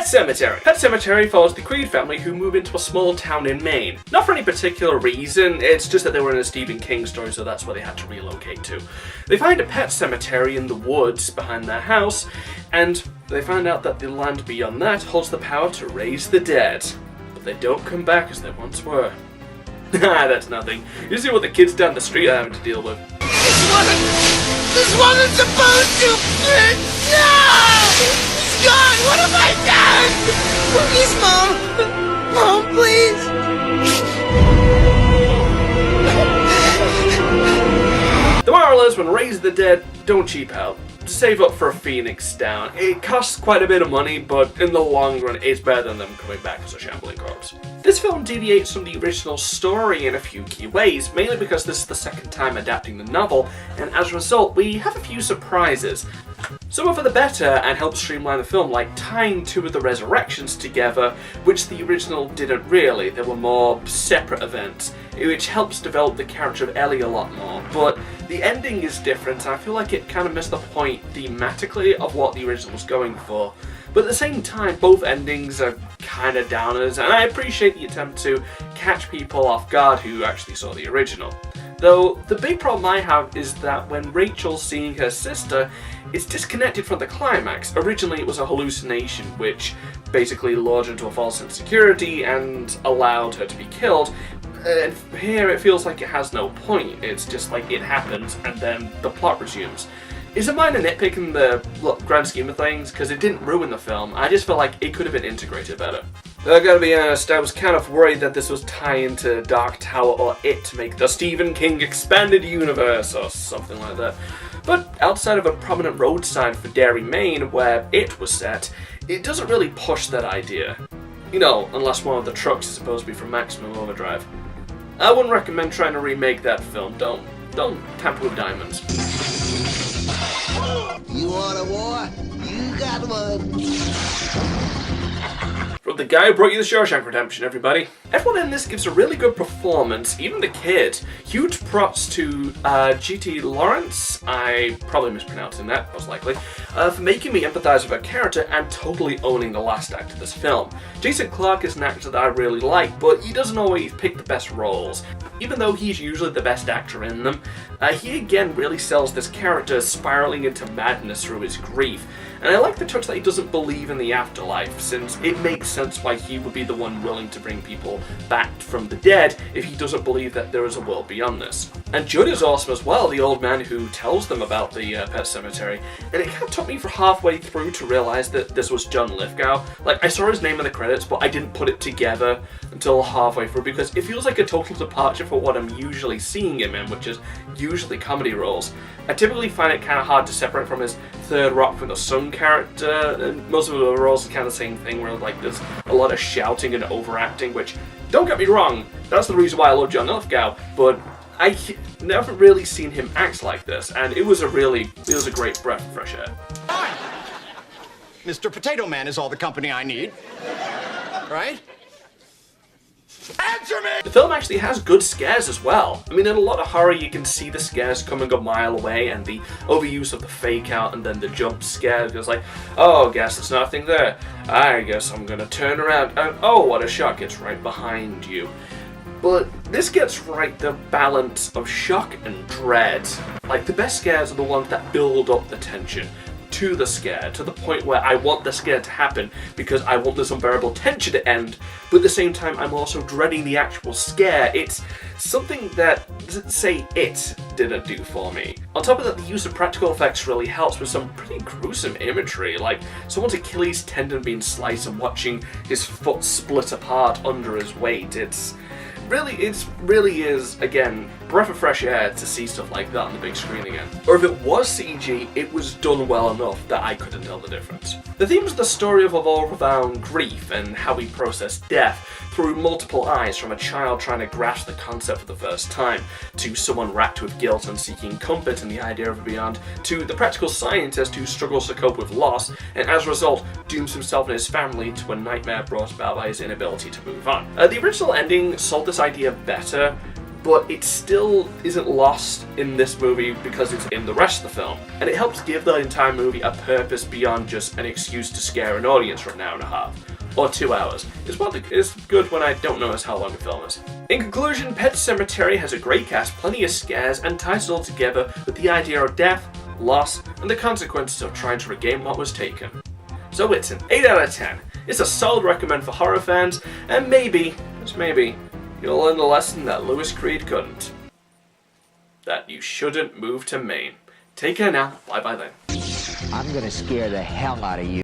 Sematary. Pet Sematary follows the Creed family who move into a small town in Maine. Not for any particular reason, it's just that they were in a Stephen King story, so that's where they had to relocate to. They find a pet cemetery in the woods behind their house, and they find out that the land beyond that holds the power to raise the dead. But they don't come back as they once were. That's nothing. You see what the kids down the street are having to deal with. This wasn't supposed to! No! He's gone! What have I done? Please, Mom! Mom, please! The moral is, when raise the dead, don't cheap out. Save up for a Phoenix down. It costs quite a bit of money, but in the long run, it's better than them coming back as a shambling corpse. This film deviates from the original story in a few key ways, mainly because this is the second time adapting the novel, and as a result, we have a few surprises. Some are for the better and help streamline the film, like tying two of the resurrections together, which the original didn't really. They were more separate events, which helps develop the character of Ellie a lot more. But the ending is different, and I feel like it kind of missed the point thematically of what the original was going for. But at the same time, both endings are kind of downers, and I appreciate the attempt to catch people off guard who actually saw the original. Though, the big problem I have is that when Rachel's seeing her sister, it's disconnected from the climax. Originally it was a hallucination which basically lured her into a false sense of security and allowed her to be killed. And here it feels like it has no point. It's just like it happens and then the plot resumes. It's a minor nitpick in the grand scheme of things because it didn't ruin the film. I just felt like it could have been integrated better. I gotta be honest, I was kind of worried that this was tying into Dark Tower or It to make the Stephen King expanded universe or something like that. But outside of a prominent road sign for Derry, Maine, where It was set, it doesn't really push that idea. You know, unless one of the trucks is supposed to be from Maximum Overdrive. I wouldn't recommend trying to remake that film. Don't tamper with diamonds. You want a war? You got one. From the guy who brought you the Shawshank Redemption, everybody. Everyone in this gives a really good performance, even the kid. Huge props to G.T. Lawrence, I probably mispronouncing that, most likely, for making me empathise with her character and totally owning the last act of this film. Jason Clarke is an actor that I really like, but he doesn't always pick the best roles. Even though he's usually the best actor in them, he again really sells this character spiraling into madness through his grief. And I like the touch that he doesn't believe in the afterlife, since it makes sense why he would be the one willing to bring people back from the dead if he doesn't believe that there is a world beyond this. And Judd is awesome as well, the old man who tells them about the pet cemetery. And it kind of took me for halfway through to realise that this was John Lithgow. Like, I saw his name in the credits, but I didn't put it together until halfway through, because it feels like a total departure for what I'm usually seeing him in, which is usually comedy roles. I typically find it kind of hard to separate from his Third Rock from the Sun character, and most of the roles are kind of the same thing, where like there's a lot of shouting and overacting, which, don't get me wrong, that's the reason why I love John Lithgow, but I never really seen him act like this, and it was a great breath of fresh air. Fine. Mr. Potato Man is all the company I need. Right? Answer me! The film actually has good scares as well. I mean, in a lot of horror you can see the scares coming a mile away, and the overuse of the fake out and then the jump scare. It's like, oh, guess there's nothing there. I guess I'm gonna turn around and oh, what a shock, it's right behind you. But this gets right the balance of shock and dread. Like, the best scares are the ones that build up the tension to the scare, to the point where I want the scare to happen because I want this unbearable tension to end, but at the same time I'm also dreading the actual scare. It's something that, say, It didn't do for me. On top of that, the use of practical effects really helps with some pretty gruesome imagery, like someone's Achilles tendon being sliced and watching his foot split apart under his weight. It really is, again, breath of fresh air to see stuff like that on the big screen again. Or if it was CG, it was done well enough that I couldn't tell the difference. The themes of the story revolve around grief and how we process death through multiple eyes, from a child trying to grasp the concept for the first time, to someone racked with guilt and seeking comfort in the idea of a beyond, to the practical scientist who struggles to cope with loss and as a result dooms himself and his family to a nightmare brought about by his inability to move on. The original ending sold this idea better, but it still isn't lost in this movie because it's in the rest of the film. And it helps give the entire movie a purpose beyond just an excuse to scare an audience for an hour and a half. Or 2 hours. It's good when I don't notice how long the film is. In conclusion, Pet Sematary has a great cast, plenty of scares, and ties it all together with the idea of death, loss, and the consequences of trying to regain what was taken. So it's an 8 out of 10. It's a solid recommend for horror fans, and maybe, just maybe, you'll learn the lesson that Louis Creed couldn't. That you shouldn't move to Maine. Take care now. Bye-bye then. I'm gonna scare the hell out of you.